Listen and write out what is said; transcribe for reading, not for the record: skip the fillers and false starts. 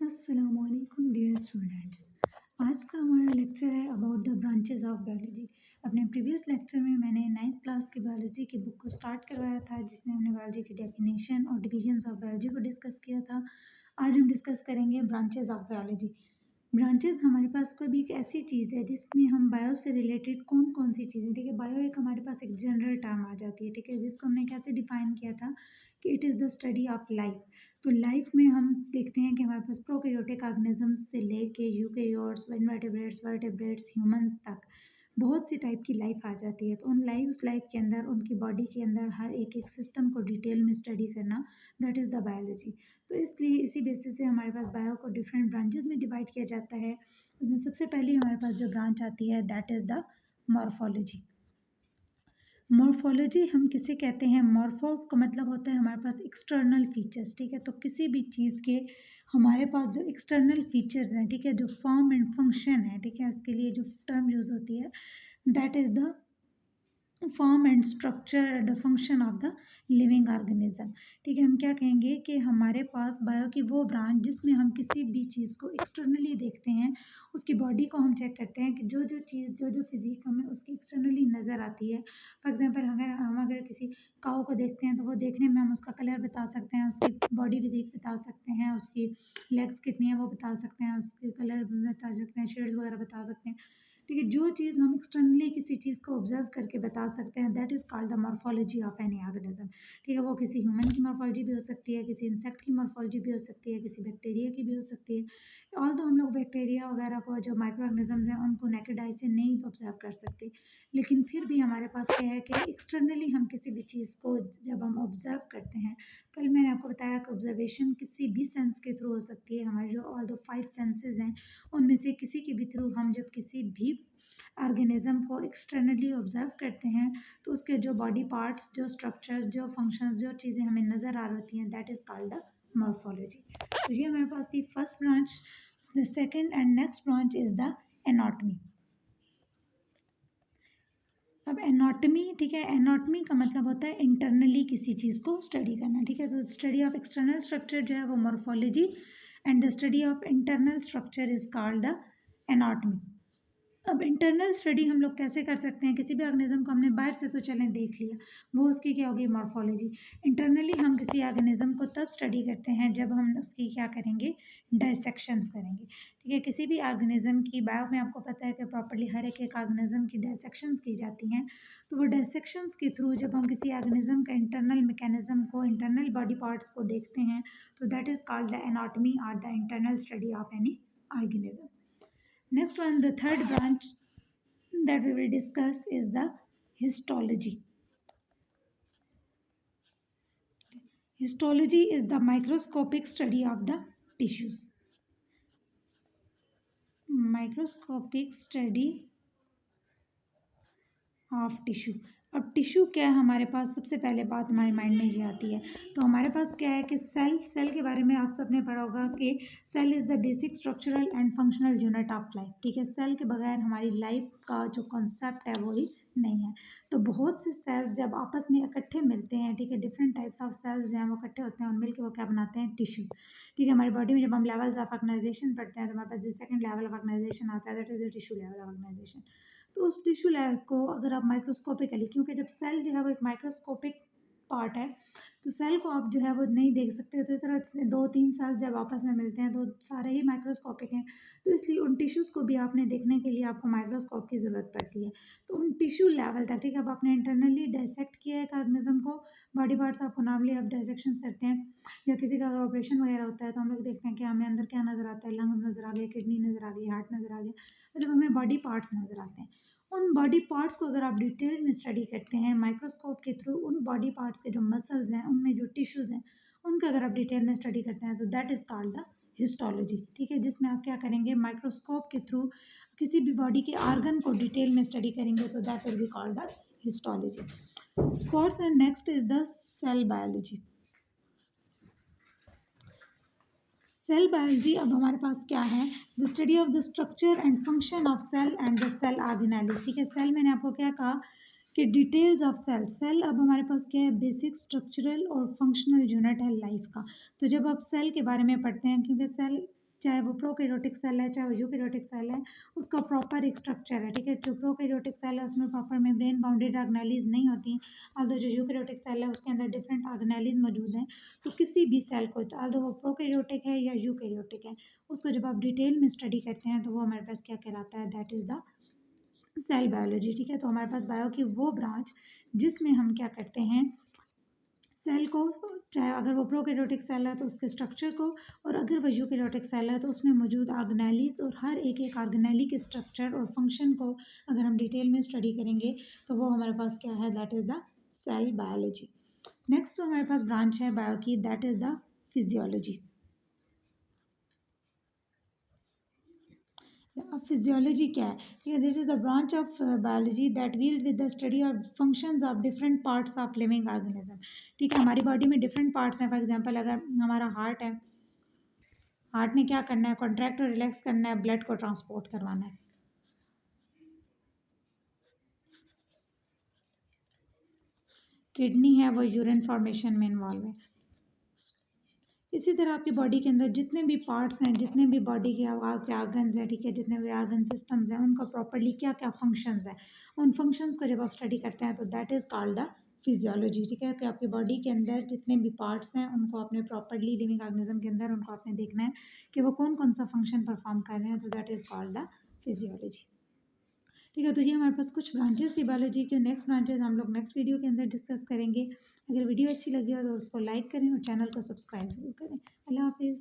अस्सलामुअलैकुम dear students. आज का हमारा लेक्चर है about the branches of biology. अपने प्रीवियस लेक्चर में मैंने 9th क्लास की बायोलॉजी की बुक को स्टार्ट करवाया था, जिसमें हमने बायोलॉजी की डेफिनेशन और डिविजन्स ऑफ बायोलॉजी को डिस्कस किया था। आज हम डिस्कस करेंगे ब्रांचेस ऑफ बायोलॉजी। ब्रांचेस हमारे पास कोई भी एक ऐसी चीज़ है जिसमें हम बायो से रिलेटेड कौन कौन सी चीज़ें, ठीक है, बायो एक हमारे पास एक जनरल टर्म आ जाती है, ठीक है, जिसको हमने कैसे डिफाइन किया था कि it is the study of life. तो लाइफ में हम देखते हैं कि हमारे पास प्रोकैरियोटिक ऑर्गेनिज्म से लेके यूकेरियोट्स, इनवर्टेब्रेट्स, वर्टेब्रेट्स, ह्यूमंस तक बहुत सी टाइप की लाइफ आ जाती है। तो उस लाइफ के अंदर, उनकी बॉडी के अंदर हर एक सिस्टम को डिटेल में स्टडी करना, दैट इज़ द बायोलॉजी। तो इसलिए इसी बेसिस से हमारे पास बायो को डिफरेंट ब्रांचेस में डिवाइड किया जाता है। उसमें सबसे पहली हमारे पास जो ब्रांच आती है that is the morphology. Morphology हम किसे कहते हैं? मॉर्फो का मतलब होता है हमारे पास एक्सटर्नल फीचर्स, ठीक है। तो किसी भी चीज़ के हमारे पास जो एक्सटर्नल फीचर्स हैं, ठीक है, जो फॉर्म एंड फंक्शन है, ठीक है, इसके लिए जो टर्म यूज़ होती है that is the form and structure the function of the living organism, ठीक है। हम क्या कहेंगे कि हमारे पास बायो की वो ब्रांच जिसमें हम किसी भी चीज़ को एक्सटर्नली देखते हैं, उसकी बॉडी को हम चेक करते हैं कि जो जो चीज़, जो जो फिजिक हमें उसकी एक्सटर्नली नज़र आती है। फॉर एग्जांपल अगर किसी काऊ को देखते हैं तो वो देखने में हम उसका कलर बता सकते हैं, उसकी बॉडी फिजिक बता सकते हैं, उसकी लेग्स कितनी है वो बता सकते हैं, उसके कलर बता सकते हैं, शेड्स वगैरह बता सकते हैं, ठीक है। जो चीज़ हम एक्सटर्नली किसी चीज़ को ऑब्जर्व करके बता सकते हैं that is called the morphology of any organism, ठीक है। वो किसी ह्यूमन की मॉर्फोलॉजी भी हो सकती है, किसी इंसेक्ट की मॉर्फोलॉजी भी हो सकती है, किसी बैक्टीरिया की भी हो सकती है। ऑल तो हम लोग बैक्टीरिया वगैरह को, जो माइक्रो ऑर्गेनिजम्स हैं, उनको नेकेड आई से नहीं ऑब्जर्व कर सकते, लेकिन फिर भी हमारे पास क्या है कि एक्सटर्नली हम किसी भी चीज़ को जब हम ऑब्जर्व करते हैं, कल मैंने आपको बताया कि ऑब्जर्वेशन किसी भी सेंस के थ्रू हो सकती है। हमारे जो ऑल द 5 सेंसेस हैं उनमें से किसी के भी थ्रू हम जब किसी भी ऑर्गेनिज्म को एक्सटर्नली ऑब्जर्व करते हैं तो उसके जो बॉडी पार्ट्स, जो स्ट्रक्चर्स, जो फंक्शंस, जो चीज़ें हमें नज़र आ रही होती हैं that is called the morphology. तो ये हमारे पास थी first branch. The second and next branch is the anatomy. अब एनाटॉमी, ठीक है, एनाटॉमी का मतलब होता है इंटरनली किसी चीज़ को स्टडी करना, ठीक है। तो स्टडी ऑफ एक्सटर्नल स्ट्रक्चर जो है वो morphology, and the study of internal structure is called the anatomy. अब इंटरनल स्टडी हम लोग कैसे कर सकते हैं? किसी भी ऑर्गेनिज्म को हमने बाहर से तो चलें देख लिया, वो उसकी क्या होगी? मॉर्फोलॉजी। इंटरनली हम किसी ऑर्गेनिज्म को तब स्टडी करते हैं जब हम उसकी क्या करेंगे? डायसेक्शंस करेंगे, ठीक है। किसी भी ऑर्गेनिज्म की बायो में आपको पता है कि प्रॉपर्ली हर एक ऑर्गेनिज्म की डायसेक्शंस की जाती हैं। तो वो डायसेक्शंस के थ्रू जब हम किसी ऑर्गेनिज्म का इंटरनल मैकेनिज्म को, इंटरनल बॉडी पार्ट्स को देखते हैं तो that is called the anatomy और the internal study of any organism. Next one, the third branch that we will discuss is the histology. Histology is the microscopic study of the tissues. Microscopic study of tissue. अब tissue क्या है हमारे पास? सबसे पहले बात हमारे mind में ये आती है। तो हमारे पास क्या है कि सेल के बारे में आप सबने पढ़ा होगा कि cell is the basic structural and functional unit of life, ठीक है। सेल के बगैर हमारी लाइफ का जो कॉन्सेप्ट है वो ही नहीं है। तो बहुत से सेल्स जब आपस में इकट्ठे मिलते हैं, ठीक है, डिफरेंट टाइप्स ऑफ सेल्स जो हैं वो इकट्ठे होते हैं और मिलकर वो क्या बनाते हैं? टिश्यूज, ठीक है। हमारी बॉडी में जब हम लेवल्स ऑफ ऑर्गेनाइजेशन पढ़ते हैं तो हमारे पास जो सेकंड लेवल ऑफ ऑर्गेनाइजेशन आता है that is the tissue level of organisation. तो उस टिश्यू लेयर को अगर आप माइक्रोस्कोपिकली, क्योंकि जब सेल जो है वो एक माइक्रोस्कोपिक पार्ट है, तो सेल को आप जो है वो नहीं देख सकते। तो इस तरह से 2-3 सेल्स जब आपस में मिलते हैं तो सारे ही माइक्रोस्कोपिक हैं, तो इसलिए उन टिश्यूज़ को भी आपने देखने के लिए आपको माइक्रोस्कोप की ज़रूरत पड़ती है। तो उन टिश्यू लेवल तक, ठीक है, अब आपने इंटरनली डायसेक्ट किया है एक ऑर्गेनिज्म को, बॉडी पार्ट्स आपको नॉर्मली आप डायसेक्शन करते हैं, या किसी का अगर ऑपरेशन वगैरह होता है तो हम लोग देखते हैं कि हमें अंदर क्या नज़र आता है? लंग्स नज़र आ गए, किडनी नज़र आ गई, हार्ट नज़र आ गया, मतलब हमें बॉडी पार्ट्स नज़र आते हैं। उन बॉडी पार्ट्स को अगर आप डिटेल में स्टडी करते हैं माइक्रोस्कोप के थ्रू, उन बॉडी पार्ट्स के जो मसल्स हैं, उनमें जो टिश्यूज़ हैं, उनका अगर आप डिटेल में स्टडी करते हैं तो that is called the histology, ठीक है, जिसमें आप क्या करेंगे? माइक्रोस्कोप के थ्रू किसी भी बॉडी के ऑर्गन को डिटेल में स्टडी करेंगे तो that will be called the histology. Fourth and next is the cell biology. Cell biology अब हमारे पास क्या है? The study of the structure and function of cell and the cell organelles, ठीक है। सेल मैंने आपको क्या कहा कि डिटेल्स ऑफ सेल। सेल अब हमारे पास क्या है? बेसिक स्ट्रक्चरल और फंक्शनल यूनिट है लाइफ का। तो जब आप सेल के बारे में पढ़ते हैं, क्योंकि सेल चाहे वो प्रोकैरियोटिक सेल है चाहे वो यूकैरियोटिक सेल है, उसका प्रॉपर एक स्ट्रक्चर है, ठीक है। जो प्रोकैरियोटिक सेल है उसमें प्रॉपर मेम्ब्रेन बाउंडेड ऑर्गेनेलीज नहीं होती, ऑल्दो जो यूकैरियोटिक सेल है उसके अंदर डिफरेंट ऑर्गेनेलीज मौजूद हैं। तो किसी भी सेल को, ऑल्दो वो प्रोकैरियोटिक है या यूकैरियोटिक है, उसको जब आप डिटेल में स्टडी करते हैं तो वो हमारे पास क्या कहलाता है, that is the cell biology, ठीक है। तो हमारे पास बायो की वो ब्रांच जिसमें हम क्या करते हैं, सेल को, चाहे अगर वो प्रोकैरियोटिक सेल है तो उसके स्ट्रक्चर को, और अगर वो यूकैरियोटिक सेल है तो उसमें मौजूद ऑर्गेनेलीज और हर एक एक ऑर्गेनेली के स्ट्रक्चर और फंक्शन को अगर हम डिटेल में स्टडी करेंगे तो वो हमारे पास क्या है, that is the cell biology. Next जो हमारे पास ब्रांच है बायो की, दैट इज़ द फिजियोलॉजी। अब फिजियोलॉजी क्या है, ठीक है, this is the branch of biology that deal with the study of functions of different parts of living organism, ठीक है। हमारी बॉडी में डिफरेंट पार्ट्स हैं, फॉर एग्जांपल अगर हमारा हार्ट है, हार्ट ने क्या करना है, कॉन्ट्रैक्ट और रिलैक्स करना है, ब्लड को ट्रांसपोर्ट करवाना है। किडनी है वो यूरिन फॉर्मेशन में इन्वॉल्व है। इसी तरह आपकी बॉडी के अंदर जितने भी पार्ट्स हैं, जितने भी बॉडी के आपके ऑर्गन्स हैं, ठीक है, जितने भी ऑर्गन सिस्टम्स हैं, उनका प्रॉपर्ली क्या क्या फंक्शंस हैं, उन फंक्शंस को जब आप स्टडी करते हैं तो that is called the physiology, ठीक है। कि आपकी बॉडी के अंदर जितने भी पार्ट्स हैं उनको आपने प्रॉपर्ली लिविंग ऑर्गेनिज्म के अंदर उनको आपने देखना है कि वो कौन कौन सा फंक्शन परफॉर्म कर रहे हैं, तो that is called the physiology, ठीक है। तो ये हमारे पास कुछ ब्रांचेस थी बायोलॉजी के। नेक्स्ट ब्रांचेस हम लोग नेक्स्ट वीडियो के अंदर डिस्कस करेंगे। अगर वीडियो अच्छी लगी हो तो उसको लाइक करें और चैनल को सब्सक्राइब जरूर करें। अल्लाह हाफिज़।